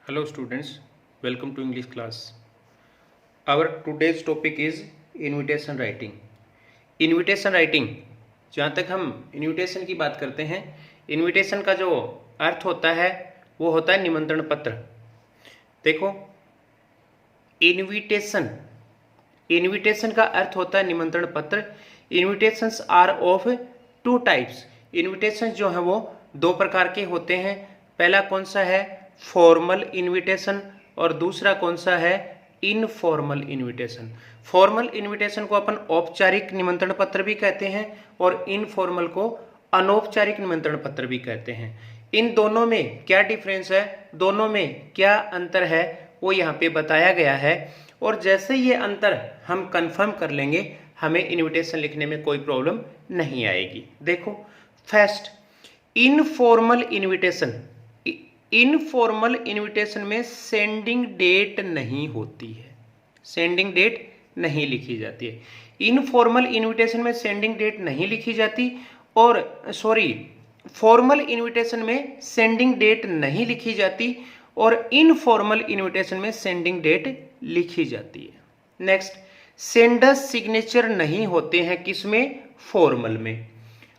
Hello students, welcome to English class. Our today's topic is invitation writing. Invitation writing, जहाँ तक हम invitation की बात करते हैं, इन्विटेशन का जो अर्थ होता है वो होता है निमंत्रण पत्र। देखो, इन्विटेशन का अर्थ होता है निमंत्रण पत्र। Invitations are of two types. Invitation जो है वो दो प्रकार के होते हैं। पहला कौन सा है? फॉर्मल इन्विटेशन, और दूसरा कौन सा है? Informal invitation. फॉर्मल इन्विटेशन को अपन औपचारिक निमंत्रण पत्र भी कहते हैं और इनफॉर्मल को अनौपचारिक निमंत्रण पत्र भी कहते हैं। इन दोनों में क्या डिफरेंस है, दोनों में क्या अंतर है, वो यहाँ पे बताया गया है। और जैसे ये अंतर हम कंफर्म कर लेंगे, हमें इन्विटेशन लिखने में कोई प्रॉब्लम नहीं आएगी। देखो, first informal invitation. Informal invitation में सेंडिंग डेट नहीं होती है, सेंडिंग डेट नहीं लिखी जाती है। इनफॉर्मल इन्विटेशन में सेंडिंग डेट नहीं लिखी जाती, और फॉर्मल इन्विटेशन में सेंडिंग डेट नहीं लिखी जाती और इनफॉर्मल इन्विटेशन में सेंडिंग डेट लिखी जाती है। नेक्स्ट, सेंडर्स सिग्नेचर नहीं होते हैं किसमें? फॉर्मल में।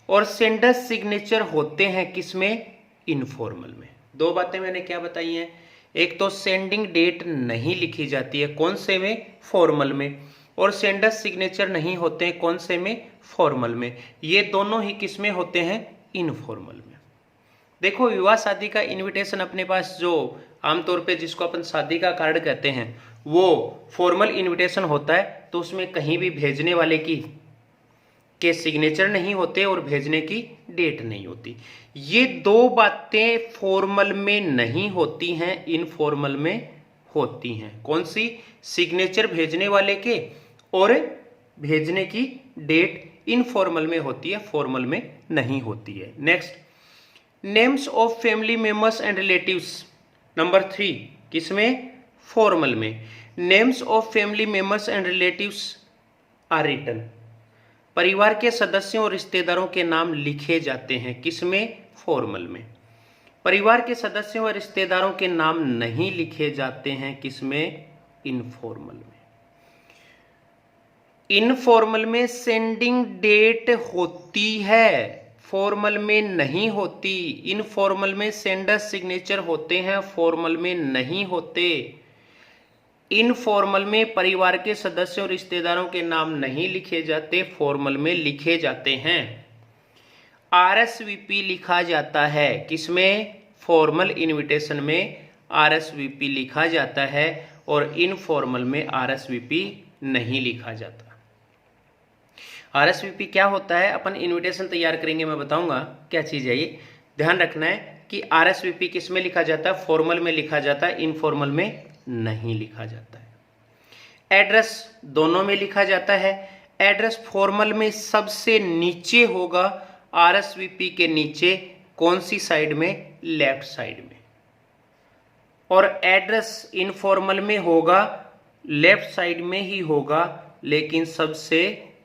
और सेंडर्स सिग्नेचर होते हैं किसमें? इनफॉर्मल में। दो बातें मैंने क्या बताई हैं? एक तो सेंडिंग डेट नहीं लिखी जाती है, कौन से में? फॉर्मल में। और सेंडर्स सिग्नेचर नहीं होते हैं, कौन से में? फॉर्मल में। ये दोनों ही किसमें होते हैं? इनफॉर्मल में। देखो, विवाह शादी का इनविटेशन अपने पास जो आमतौर पे जिसको अपन शादी का कार्ड कहते हैं वो फॉर्मल इनविटेशन होता है, तो उसमें कहीं भी भेजने वाले के सिग्नेचर नहीं होते और भेजने की डेट नहीं होती। ये दो बातें फॉर्मल में नहीं होती हैं, इनफॉर्मल में होती हैं। कौन सी? सिग्नेचर भेजने वाले के और भेजने की डेट इनफॉर्मल में होती है, फॉर्मल में नहीं होती है। Next, names of family members and relatives. Number 3 किसमें? फॉर्मल में। Names of family members and relatives are written. परिवार के सदस्यों और रिश्तेदारों के नाम लिखे जाते हैं किसमें? फॉर्मल में। परिवार के सदस्यों और रिश्तेदारों के नाम नहीं लिखे जाते हैं किसमें? इनफॉर्मल में। इनफॉर्मल में सेंडिंग डेट होती है, फॉर्मल में नहीं होती। इनफॉर्मल में सेंडर सिग्नेचर होते हैं, फॉर्मल में नहीं होते। इनफॉर्मल में परिवार के सदस्यों और रिश्तेदारों के नाम नहीं लिखे जाते, फॉर्मल में लिखे जाते हैं। आरएसवीपी लिखा जाता है किसमें? फॉर्मल इनविटेशन में आरएसवीपी लिखा जाता है और इनफॉर्मल में आरएसवीपी नहीं लिखा जाता। आरएसवीपी क्या होता है? अपन इनविटेशन तैयार करेंगे, मैं बताऊंगा क्या चीज है ये। ध्यान रखना है कि आरएसवीपी किस में लिखा जाता है? फॉर्मल में लिखा जाता है, इनफॉर्मल में नहीं लिखा जाता है। एड्रेस दोनों में लिखा जाता है। एड्रेस फॉर्मल में सबसे नीचे होगा, आरएसवीपी के नीचे कौन सी साइड में? लेफ्ट साइड में। और एड्रेस इनफॉर्मल में होगा, लेफ्ट साइड में ही होगा, लेकिन सबसे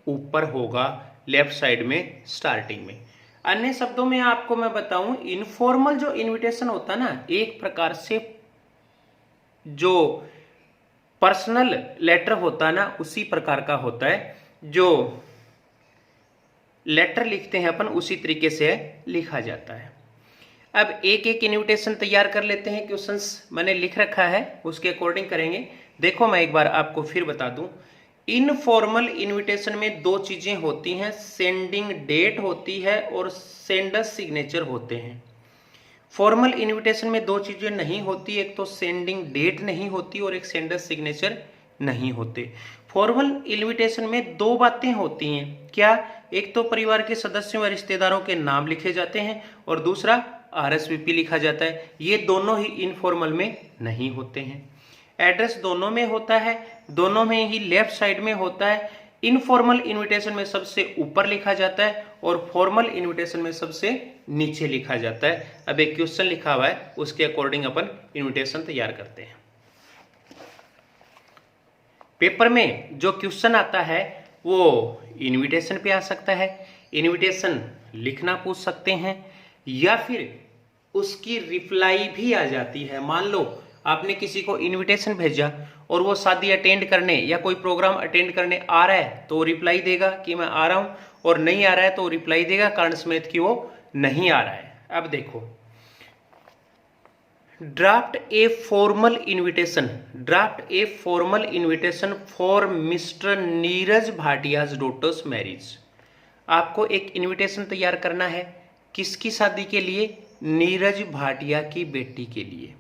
ऊपर होगा, लेफ्ट साइड में, स्टार्टिंग में। अन्य शब्दों में आपको मैं बताऊं, इनफॉर्मल जो इनविटेशन होता है ना, एक प्रकार से जो पर्सनल लेटर होता है ना, उसी प्रकार का होता है। जो लेटर लिखते हैं अपन, उसी तरीके से लिखा जाता है। अब एक एक इनविटेशन तैयार कर लेते हैं। क्वेश्चंस मैंने लिख रखा है, उसके अकॉर्डिंग करेंगे। देखो, मैं एक बार आपको फिर बता दूं, इनफॉर्मल इनविटेशन में दो चीजें होती हैं, सेंडिंग डेट होती है और सेंडर सिग्नेचर होते हैं। फॉर्मल इनविटेशन में दो चीजें नहीं होती, एक तो सेंडिंग डेट नहीं होती और एक सेंडर सिग्नेचर नहीं होते। फॉर्मल इनविटेशन में दो बातें होती हैं, क्या? एक तो परिवार के सदस्यों व रिश्तेदारों के नाम लिखे जाते हैं और दूसरा आरएसवीपी लिखा जाता है। ये दोनों ही इनफॉर्मल में नहीं होते हैं। एड्रेस दोनों में होता है, दोनों में ही लेफ्ट साइड में होता है। इनफॉर्मल इनविटेशन में सबसे ऊपर लिखा जाता है और फॉर्मल इनविटेशन में सबसे नीचे लिखा जाता है। अब एक क्वेश्चन लिखा हुआ है, उसके अकॉर्डिंग अपन इनविटेशन तैयार करते हैं। पेपर में जो क्वेश्चन आता है वो इनविटेशन पे आ सकता है। इनविटेशन लिखना पूछ सकते हैं या फिर उसकी रिप्लाई भी आ जाती है। मान लो आपने किसी को इनविटेशन भेजा और वो शादी अटेंड करने या कोई प्रोग्राम अटेंड करने आ रहा है तो रिप्लाई देगा कि मैं आ रहा हूं, और नहीं आ रहा है तो रिप्लाई देगा कारण समेत कि वो नहीं आ रहा है। अब देखो, draft a formal invitation, draft a formal invitation for mister Neeraj Bhatia's daughter's marriage. आपको एक इनविटेशन तैयार करना है, किसकी शादी के लिए? नीरज भाटिया की बेटी के लिए।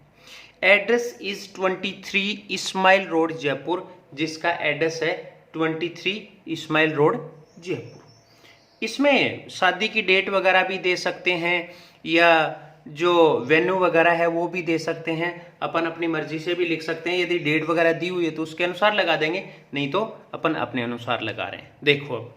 Address is 23 Ismail road Jaipur, जिसका एड्रेस है 23 इस्माइल रोड जयपुर। इसमें शादी की डेट वगैरह भी दे सकते हैं या जो वेन्यू वगैरह है वो भी दे सकते हैं, अपन अपनी मर्जी से भी लिख सकते हैं। यदि डेट वगैरह दी हुई है तो उसके अनुसार लगा देंगे, नहीं तो अपन अपने अनुसार लगा रहे हैं। देखो अब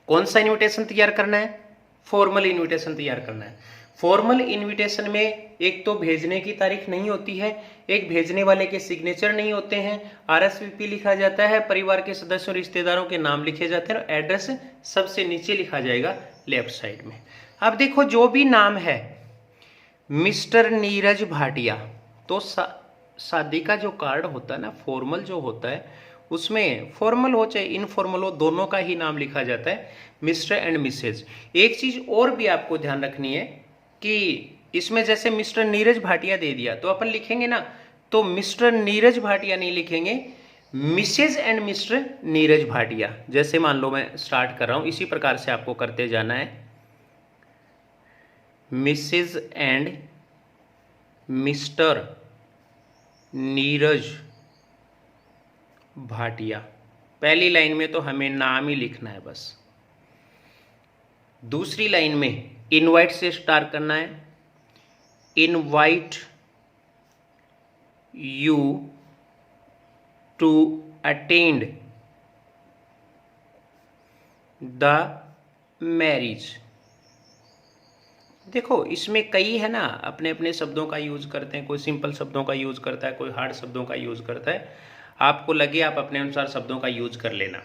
कौन सा इनविटेशन तैयार करना है? फॉर्मल इनविटेशन तैयार करना है। फॉर्मल इनविटेशन में एक तो भेजने की तारीख नहीं होती है, एक भेजने वाले के सिग्नेचर नहीं होते हैं, RSVP लिखा जाता है, परिवार के सदस्यों रिश्तेदारों के नाम लिखे जाते हैं और एड्रेस सबसे नीचे लिखा जाएगा लेफ्ट साइड में। अब देखो, जो भी नाम है मिस्टर नीरज भाटिया, तो शादी का जो कार्ड होता है ना, फॉर्मल जो होता है, उसमें फॉर्मल हो चाहे इनफॉर्मल हो, दोनों का ही नाम लिखा जाता है, मिस्टर एंड मिसेज। एक चीज और भी आपको ध्यान रखनी है कि इसमें जैसे मिस्टर नीरज भाटिया दे दिया तो अपन लिखेंगे ना, तो मिस्टर नीरज भाटिया नहीं लिखेंगे, Mrs and mister Neeraj Bhatia. जैसे मान लो मैं स्टार्ट कर रहा हूं, इसी प्रकार से आपको करते जाना है। Mrs and mister Neeraj Bhatia. पहली लाइन में तो हमें नाम ही लिखना है बस। दूसरी लाइन में इनवाइट से स्टार्ट करना है, invite you to attend the marriage. देखो, इसमें कई है ना, अपने अपने शब्दों का यूज करते हैं, कोई सिंपल शब्दों का यूज करता है, कोई हार्ड शब्दों का यूज करता है। आपको लगे आप अपने अनुसार शब्दों का यूज कर लेना।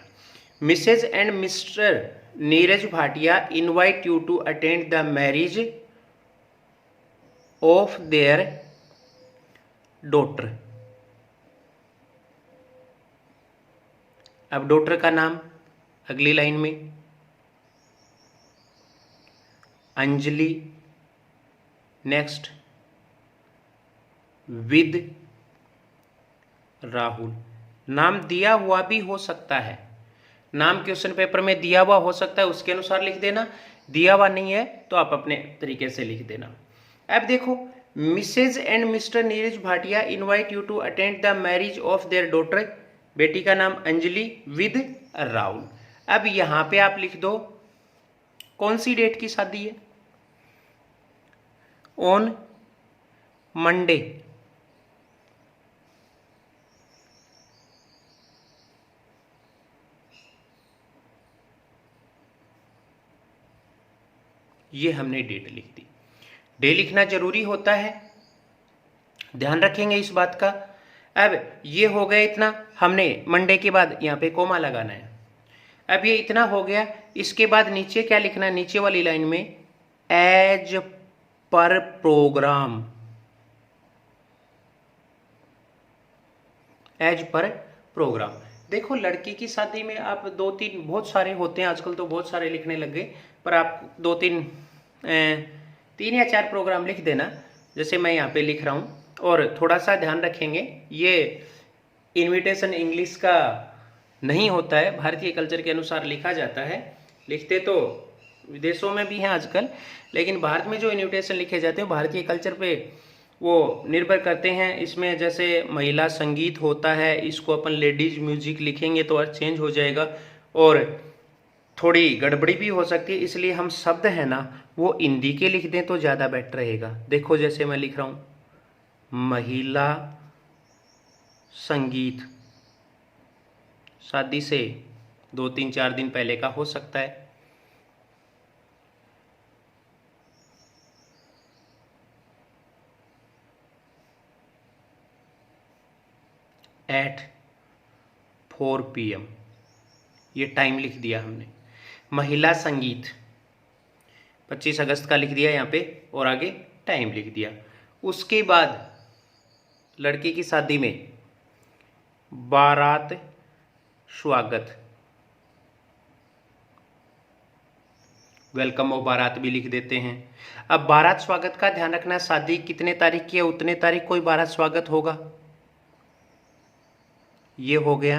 Mrs and mister Neeraj Bhatia invite you to attend the marriage of their daughter. अब डॉटर का नाम अगली लाइन में अंजलि, नेक्स्ट विद राहुल। नाम दिया हुआ भी हो सकता है, नाम क्वेश्चन पेपर में दिया हुआ हो सकता है, उसके अनुसार लिख देना। दिया हुआ नहीं है तो आप अपने तरीके से लिख देना। अब देखो, Mrs and mister Neeraj Bhatia invite you to attend the marriage of their daughter, बेटी का नाम अंजलि विद राहुल। अब यहां पे आप लिख दो कौन सी डेट की शादी है, ऑन मंडे ये हमने डेट लिख दी। डे लिखना जरूरी होता है, ध्यान रखेंगे इस बात का। अब ये हो गया इतना, हमने मंडे के बाद यहाँ पे कोमा लगाना है। अब ये इतना हो गया, इसके बाद नीचे क्या लिखना है? नीचे वाली लाइन में as per programme, as per programme. देखो, लड़की की शादी में आप दो तीन, बहुत सारे होते हैं आजकल तो बहुत सारे लिखने लग गए, पर आप दो तीन, 3 या 4 प्रोग्राम लिख देना, जैसे मैं यहाँ पे लिख रहा हूँ। और थोड़ा सा ध्यान रखेंगे, ये इनविटेशन इंग्लिश का नहीं होता है, भारतीय कल्चर के अनुसार लिखा जाता है। लिखते तो विदेशों में भी हैं आजकल, लेकिन भारत में जो इनविटेशन लिखे जाते हैं भारतीय कल्चर पे वो निर्भर करते हैं। इसमें जैसे महिला संगीत होता है, इसको अपन लेडीज म्यूजिक लिखेंगे तो अर्थ चेंज हो जाएगा और थोड़ी गड़बड़ी भी हो सकती है, इसलिए हम शब्द है ना वो हिंदी के लिख दें तो ज़्यादा बेटर रहेगा। देखो, जैसे मैं लिख रहा हूँ महिला संगीत, शादी से 2-3-4 दिन पहले का हो सकता है। एट 4 PM ये टाइम लिख दिया हमने। महिला संगीत 25 अगस्त का लिख दिया यहाँ पे और आगे टाइम लिख दिया। उसके बाद लड़की की शादी में बारात स्वागत, वेलकम और बारात भी लिख देते हैं। अब बारात स्वागत का ध्यान रखना, शादी कितने तारीख की है उतने तारीख कोई बारात स्वागत होगा। ये हो गया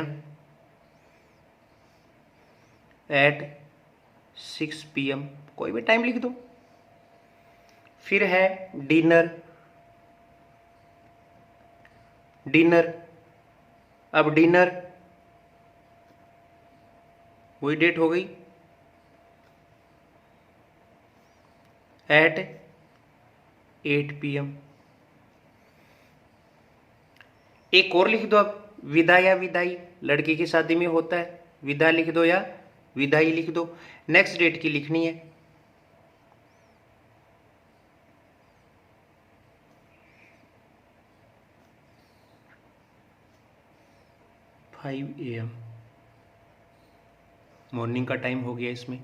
एट 6 PM, कोई भी टाइम लिख दो। फिर है डिनर, डिनर, अब डिनर वही डेट हो गई एट 8 PM। एक और लिख दो अब, विदा या विदाई, लड़की की शादी में होता है, विदा लिख दो या विदाई लिख दो। नेक्स्ट डेट की लिखनी है 5 AM, मॉर्निंग का टाइम हो गया इसमें।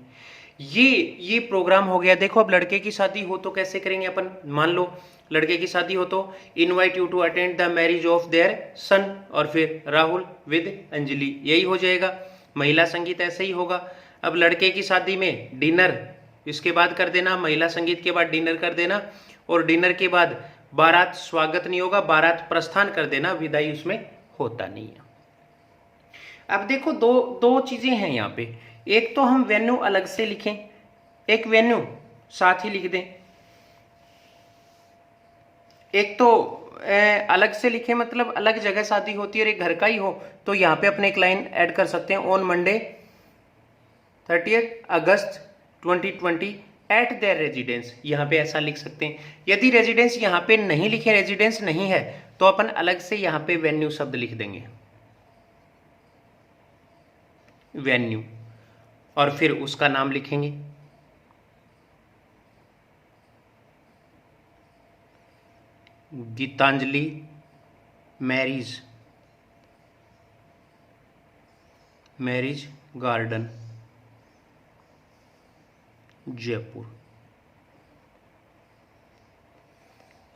ये प्रोग्राम हो गया। देखो अब लड़के की शादी हो तो कैसे करेंगे अपन, मान लो लड़के की शादी हो तो invite you to attend the marriage of their son, और फिर राहुल विद अंजलि, यही हो जाएगा। महिला संगीत ऐसे ही होगा। अब लड़के की शादी में डिनर, इसके बाद कर देना, महिला संगीत के बाद डिनर कर देना, और डिनर के बाद बारात स्वागत नहीं होगा, बारात प्रस्थान कर देना, विदाई उसमें होता नहीं है। अब देखो दो चीजें हैं यहाँ पे, एक तो हम वेन्यू अलग से लिखें, एक वेन्यू साथ ही लिख दें। एक तो अलग से लिखें मतलब अलग जगह शादी होती है और एक घर का ही हो, तो यहाँ पे अपने एक लाइन ऐड कर सकते हैं, on Monday 30 August 2020 eight there residence, यहाँ पे ऐसा लिख सकते हैं। यदि रेजिडेंस यहाँ पे नहीं लिखे, रेजिडेंस नहीं है, तो अपन अलग से यहाँ पे वेन्यू शब्द लिख देंगे, वेन्यू, और फिर उसका नाम लिखेंगे। गीतांजलि मैरिज गार्डन जयपुर,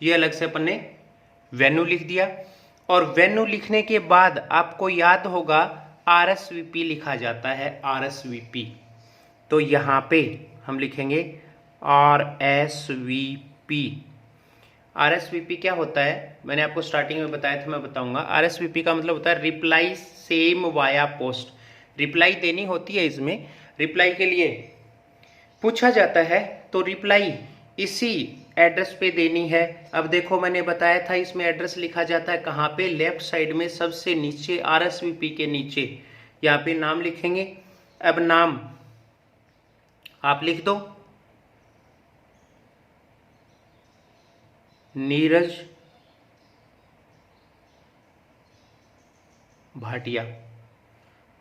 ये अलग से अपन ने वेन्यू लिख दिया। और वेन्यू लिखने के बाद आपको याद होगा RSVP लिखा जाता है, RSVP, तो यहां पे हम लिखेंगे RSVP। RSVP क्या होता है, मैंने आपको स्टार्टिंग में बताया था, मैं बताऊंगा। RSVP का मतलब होता है reply same via post, reply देनी होती है। इसमें रिप्लाई के लिए पूछा जाता है तो रिप्लाई इसी एड्रेस पे देनी है। अब देखो मैंने बताया था इसमें एड्रेस लिखा जाता है कहाँ पे, लेफ्ट साइड में सबसे नीचे, RSVP के नीचे, यहाँ पे नाम लिखेंगे। अब नाम आप लिख दो, नीरज भाटिया।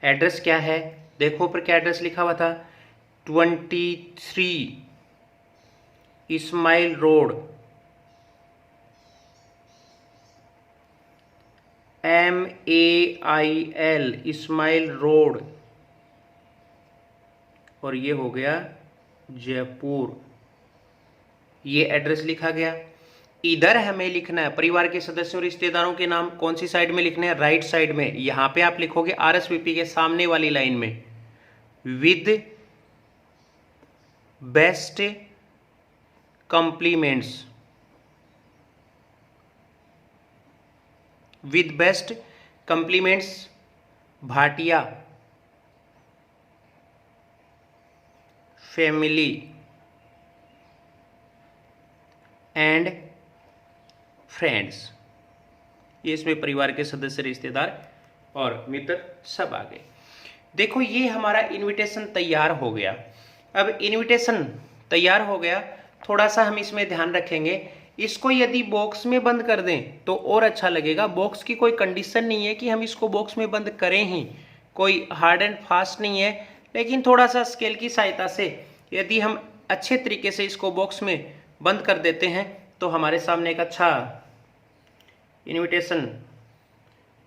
एड्रेस क्या है, देखो ऊपर क्या एड्रेस लिखा हुआ था, 23 Ismail road, MAIL Ismail road, और ये हो गया जयपुर। ये एड्रेस लिखा गया। इधर हमें लिखना है परिवार के सदस्यों और रिश्तेदारों के नाम, कौन सी साइड में लिखने हैं, राइट साइड में। यहां पे आप लिखोगे RSVP के सामने वाली लाइन में, with best compliments, with best compliments Bhatia family and friends. ये इसमें परिवार के सदस्य, रिश्तेदार और मित्र सब आ गए। देखो ये हमारा इनविटेशन तैयार हो गया। अब इनविटेशन तैयार हो गया, थोड़ा सा हम इसमें ध्यान रखेंगे, इसको यदि बॉक्स में बंद कर दें तो और अच्छा लगेगा। बॉक्स की कोई कंडीशन नहीं है कि हम इसको बॉक्स में बंद करें ही, कोई हार्ड एंड फास्ट नहीं है, लेकिन थोड़ा सा स्केल की सहायता से यदि हम अच्छे तरीके से इसको बॉक्स में बंद कर देते हैं तो हमारे सामने एक अच्छा इनविटेशन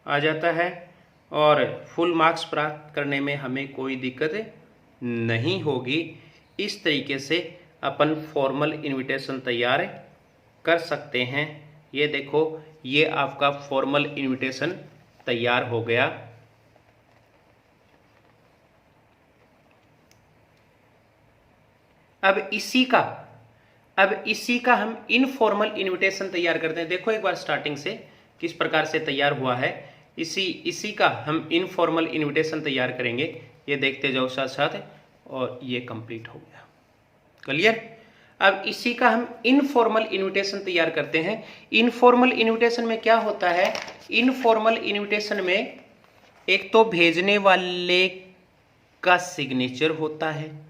आ जाता है और फुल मार्क्स प्राप्त करने में हमें कोई दिक्कत नहीं होगी। इस तरीके से अपन फॉर्मल इनविटेशन तैयार कर सकते हैं ये देखो, ये आपका फॉर्मल इनविटेशन तैयार हो गया। अब इसी का हम इनफॉर्मल इनविटेशन तैयार करते हैं। देखो एक बार स्टार्टिंग से किस प्रकार से तैयार हुआ है। इसी का हम इनफॉर्मल इनविटेशन तैयार करेंगे। ये देखते जाओ साथ साथ, और ये कंप्लीट हो गया। क्लियर। अब इसी का हम इनफॉर्मल इनविटेशन तैयार करते हैं। इनफॉर्मल इनविटेशन में क्या होता है? इनफॉर्मल इनविटेशन में एक तो भेजने वाले का सिग्नेचर होता है,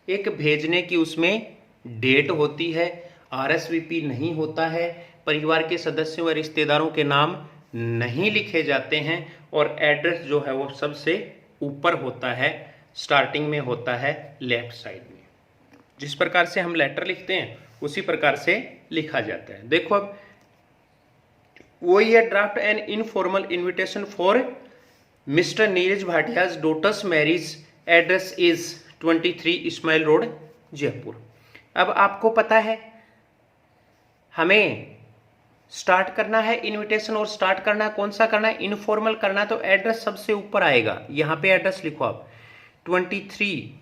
एक भेजने की उसमें डेट होती है, आरएसवीपी नहीं होता है, परिवार के सदस्यों व रिश्तेदारों के नाम नहीं लिखे जाते हैं, और एड्रेस जो है वो सबसे ऊपर होता है, स्टार्टिंग में होता है लेफ्ट साइड में। जिस प्रकार से हम लेटर लिखते हैं उसी प्रकार से लिखा जाता है। देखो अब वही है, draft an informal invitation for mister Neeraj Bhatia's daughter's marriage, address is 23 Ismail road Jaipur. अब आपको पता है हमें स्टार्ट करना है इनविटेशन, और स्टार्ट करना कौन सा करना है? इनफॉर्मल करना, तो एड्रेस सबसे ऊपर आएगा। यहां पे एड्रेस लिखो आप, 23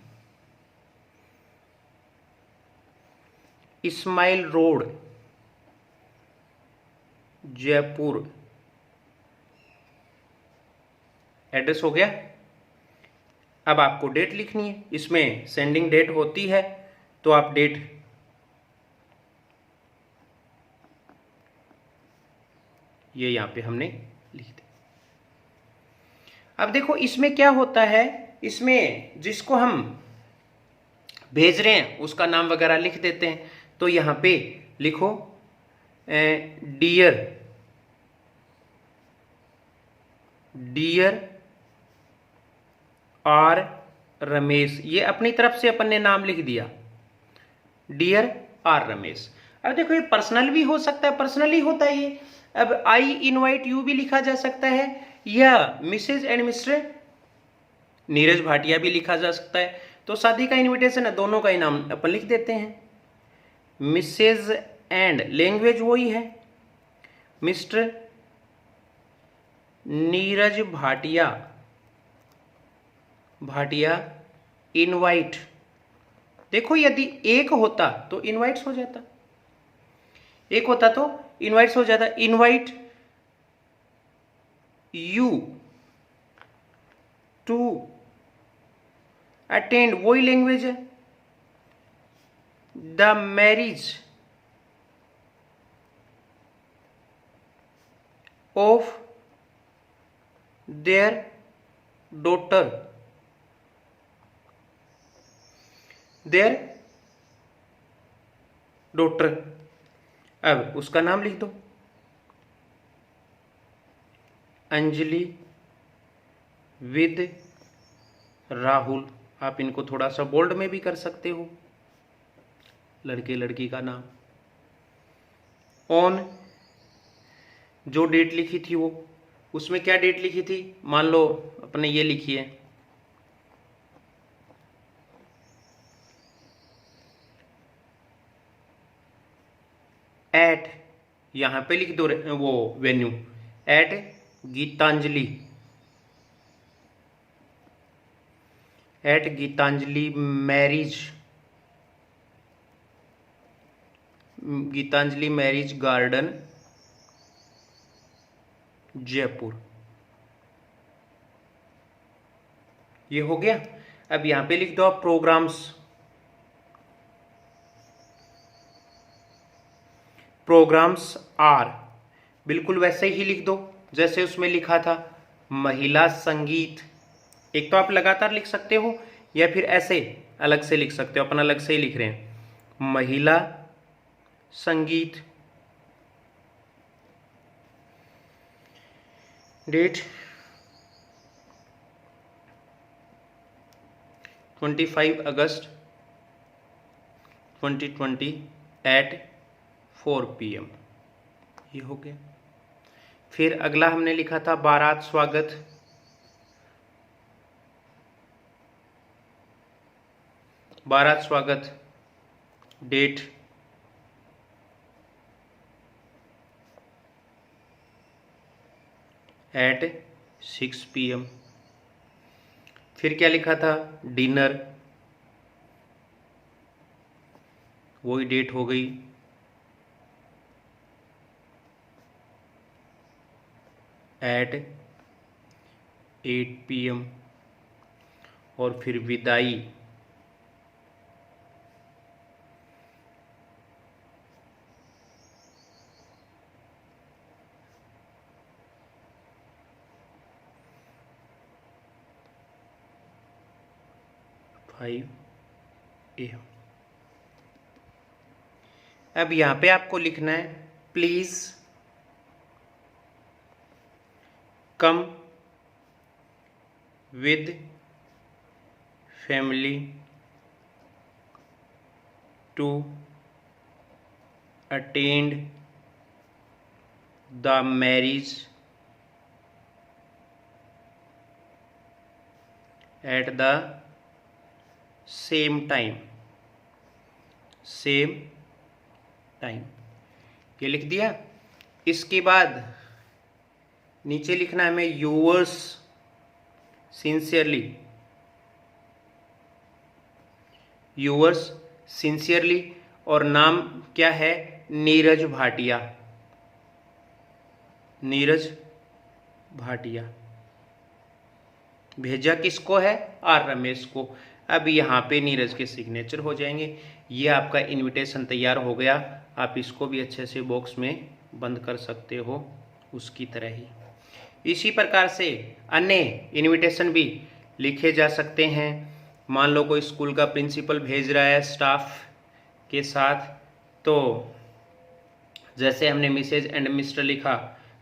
इस्माइल रोड जयपुर, एड्रेस हो गया। अब आपको डेट लिखनी है, इसमें सेंडिंग डेट होती है, तो आप डेट ये यहां पे हमने लिख दी। अब देखो इसमें क्या होता है, इसमें जिसको हम भेज रहे हैं उसका नाम वगैरह लिख देते हैं। तो यहां पे लिखो डियर आर रमेश, ये अपनी तरफ से अपन ने नाम लिख दिया, डियर आर रमेश। अब देखो ये पर्सनल भी हो सकता है, पर्सनली होता है ये। अब आई इनवाइट यू भी लिखा जा सकता है, या Mrs and mister Neeraj Bhatia भी लिखा जा सकता है। तो शादी का इनविटेशन है, दोनों का ही नाम अपन लिख देते हैं। मिसेज एंड लैंग्वेज वही है, मिस्टर नीरज भाटिया इनवाइट। देखो यदि एक होता तो इनवाइट्स हो जाता, एक होता तो इनवाइट्स हो जाता। इनवाइट यू टू अटेंड, वही लैंग्वेज है, the marriage of their daughter, अब उसका नाम लिख दो, अंजलि विद राहुल। आप इनको थोड़ा सा बोल्ड में भी कर सकते हो, लड़के लड़की का नाम। ऑन, जो डेट लिखी थी वो, उसमें क्या डेट लिखी थी, मान लो अपने ये लिखी है एट, यहां पे लिख दो वो venue, at Geetanjali, Geetanjali marriage garden Jaipur. ये हो गया। अब यहां पे लिख दो आप प्रोग्राम्स आर, बिल्कुल वैसे ही लिख दो जैसे उसमें लिखा था, महिला संगीत। एक तो आप लगातार लिख सकते हो, या फिर ऐसे अलग से लिख सकते हो, अपन अलग से ही लिख रहे हैं, महिला संगीत, डेट 25 अगस्त 2020 एट 4 PM। ये हो गया। फिर अगला हमने लिखा था बारात स्वागत, डेट एट 6 PM। फिर क्या लिखा था, डिनर, वही डेट हो गई, एट 8 PM। और फिर विदाई, AM। अब यहाँ पे आपको लिखना है, please come with family to attend the marriage at the same time. ये लिख दिया। इसके बाद नीचे लिखना है हमें, यूअर्स सिंसियरली, और नाम क्या है, नीरज भाटिया। भेजा किसको है, आर रमेश को। अब यहाँ पे नीरज के सिग्नेचर हो जाएंगे। ये आपका इनविटेशन तैयार हो गया। आप इसको भी अच्छे से बॉक्स में बंद कर सकते हो, उसकी तरह ही। इसी प्रकार से अन्य इनविटेशन भी लिखे जा सकते हैं। मान लो कोई स्कूल का प्रिंसिपल भेज रहा है स्टाफ के साथ, तो जैसे हमने मिसेज एंड मिस्टर लिखा,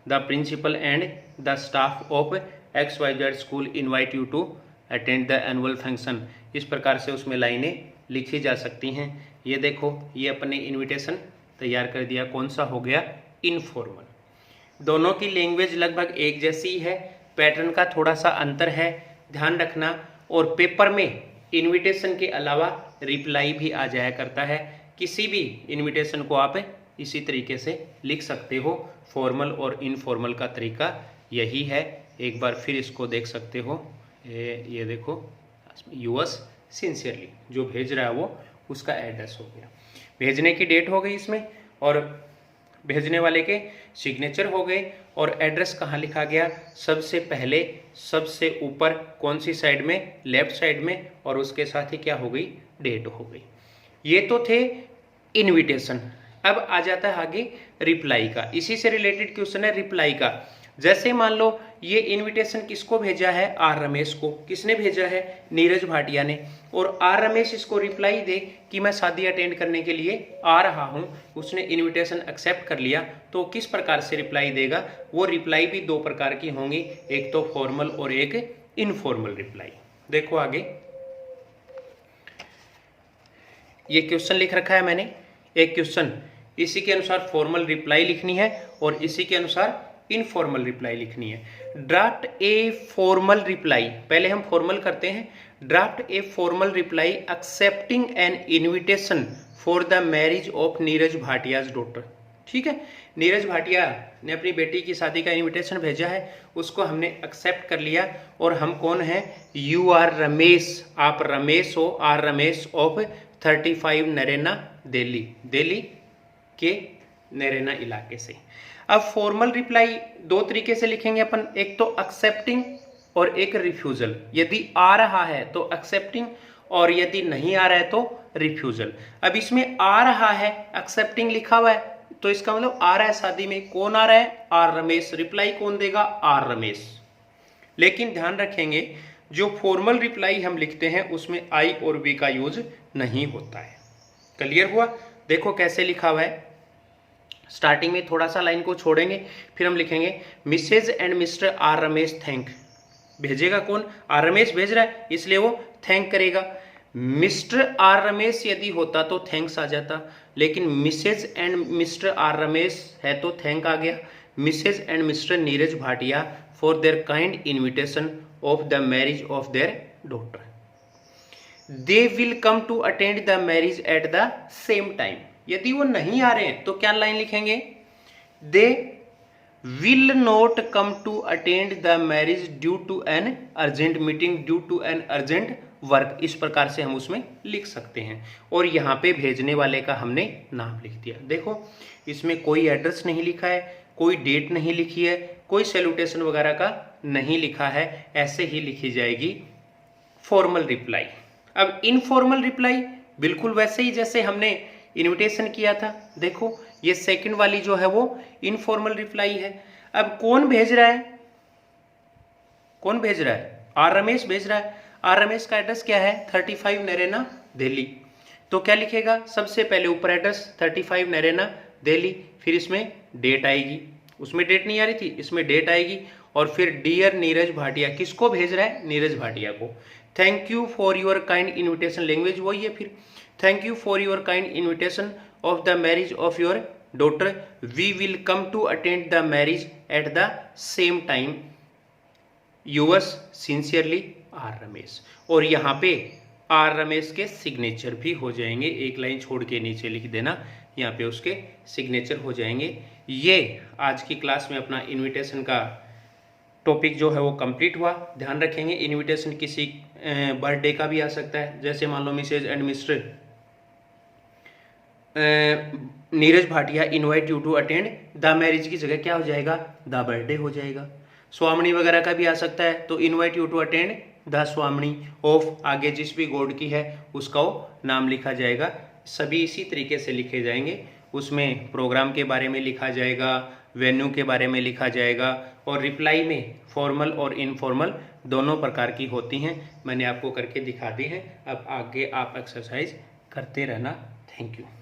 the principal and the staff of XYZ school invite you to attend the annual function. इस प्रकार से उसमें लाइनें लिखी जा सकती हैं। ये देखो, ये अपने इनविटेशन तैयार कर दिया। कौन सा हो गया, इनफॉर्मल। दोनों की लैंग्वेज लगभग एक जैसी है, पैटर्न का थोड़ा सा अंतर है, ध्यान रखना। और पेपर में इनविटेशन के अलावा रिप्लाई भी आ जाया करता है। किसी भी इनविटेशन को आप इसी तरीके से लिख सकते हो। फॉर्मल और इनफॉर्मल का तरीका यही है। एक बार फिर इसको देख सकते हो। ये देखो, यूअर्स सिंसियरली, जो भेज रहा है वो उसका एड्रेस हो गया, भेजने की डेट हो गई इसमें, और भेजने वाले के सिग्नेचर हो गए। और एड्रेस कहाँ लिखा गया, सबसे पहले सबसे ऊपर कौन सी साइड में, लेफ्ट साइड में, और उसके साथ ही क्या हो गई, डेट हो गई। ये तो थे इनविटेशन। अब आ जाता है आगे रिप्लाई का। इसी से रिलेटेड क्वेश्चन है रिप्लाई का। जैसे मान लो ये इनविटेशन किसको भेजा है, आर रमेश को। किसने भेजा है, नीरज भाटिया ने। और आर रमेश इसको रिप्लाई दे कि मैं शादी अटेंड करने के लिए आ रहा हूं। उसने इनविटेशन एक्सेप्ट कर लिया, तो किस प्रकार से रिप्लाई देगा, वो रिप्लाई भी दो प्रकार की होंगी, एक तो फॉर्मल और एक इनफॉर्मल रिप्लाई। देखो आगे, ये क्वेश्चन लिख रखा है मैंने, एक क्वेश्चन, इसी के अनुसार फॉर्मल रिप्लाई लिखनी है और इसी के अनुसार इनफॉर्मल रिप्लाई लिखनी है। ड्राफ्ट ए फॉर्मल रिप्लाई, पहले हम फॉर्मल करते हैं। Draft a formal reply accepting an invitation for the marriage of Neeraj Bhatia's daughter. ठीक है, नीरज भाटिया ने अपनी बेटी की शादी का इनविटेशन भेजा है, उसको हमने एक्सेप्ट कर लिया। और हम कौन हैं, यू आर रमेश, आप रमेश हो, आर रमेश ऑफ 35 नरेना दिल्ली के नरेना इलाके से। अब फॉर्मल रिप्लाई दो तरीके से लिखेंगे अपन, एक तो एक्सेप्टिंग और एक रिफ्यूजल। यदि आ रहा है तो एक्सेप्टिंग, और यदि नहीं आ रहा है तो रिफ्यूजल। अब इसमें आ रहा है, एक्सेप्टिंग लिखा हुआ है, तो इसका मतलब आ रहा है शादी में। कौन आ रहा है, आर रमेश। रिप्लाई कौन देगा, आर रमेश। लेकिन ध्यान रखेंगे, जो फॉर्मल रिप्लाई हम लिखते हैं उसमें आई और वी का यूज नहीं होता है। क्लियर हुआ। देखो कैसे लिखा हुआ है, स्टार्टिंग में थोड़ा सा लाइन को छोड़ेंगे, फिर हम लिखेंगे Mrs and Mr R Ramesh thank. भेजेगा कौन, आर रमेश भेज रहा है, इसलिए वो थैंक करेगा। मिस्टर आर रमेश यदि होता तो थैंक्स आ जाता, लेकिन Mrs and Mr R Ramesh है तो थैंक आ गया। Mrs and mister Neeraj Bhatia for their kind invitation of the marriage of their daughter. They will come to attend the marriage at the same time. यदि वो नहीं आ रहे हैं तो क्या लाइन लिखेंगे, they will not come to attend the marriage due to an urgent meeting, due to an urgent work, इस प्रकार से हम उसमें लिख सकते हैं। और यहाँ पे भेजने वाले का हमने नाम लिख दिया। देखो इसमें कोई एड्रेस नहीं लिखा है, कोई डेट नहीं लिखी है, कोई सैल्यूटेशन वगैरह का नहीं लिखा है, ऐसे ही लिखी जाएगी फॉर्मल रिप्लाई। अब इनफॉर्मल रिप्लाई बिल्कुल वैसे ही जैसे हमने इनविटेशन किया था। देखो ये सेकंड वाली जो है वो इनफॉर्मल रिप्लाई है। अब कौन भेज रहा है, कौन भेज रहा है? आर रमेश भेज रहा है। आर रमेश का एड्रेस क्या है? 35 नरेना दिल्ली। तो क्या लिखेगा? सबसे पहले ऊपर एड्रेस 35 नरेना दिल्ली, फिर इसमें डेट आएगी, उसमें डेट नहीं आ रही थी, इसमें डेट आएगी, और फिर डियर नीरज भाटिया, किसको भेज रहा है? नीरज भाटिया को। Thank you for your kind invitation, language वही है फिर, thank you for your kind invitation of the marriage of your daughter, we will come to attend the marriage at the same time, yours sincerely R Ramesh. और यहाँ पे are Ramesh के signature भी हो जाएंगे, एक लाइन छोड़ के नीचे लिख देना, यहाँ पे उसके सिग्नेचर हो जाएंगे। ये आज की क्लास में अपना इनविटेशन का टॉपिक जो है वो कंप्लीट हुआ। ध्यान रखेंगे इनविटेशन किसी बर्थडे का भी आ सकता है, जैसे मान लो Mrs and mister Neeraj Bhatia invite you to attend the marriage की जगह क्या हो जाएगा? द बर्थडे हो जाएगा। स्वामिनी वगैरह का भी आ सकता है, तो invite you to attend the स्वामिनी ऑफ, आगे जिस भी गॉड की है उसका वो नाम लिखा जाएगा। सभी इसी तरीके से लिखे जाएंगे। उसमें प्रोग्राम के बारे में लिखा जाएगा, वेन्यू के बारे में लिखा जाएगा, और रिप्लाई में फॉर्मल और इनफॉर्मल दोनों प्रकार की होती हैं। मैंने आपको करके दिखा दी है। अब आगे आप एक्सरसाइज करते रहना। Thank you.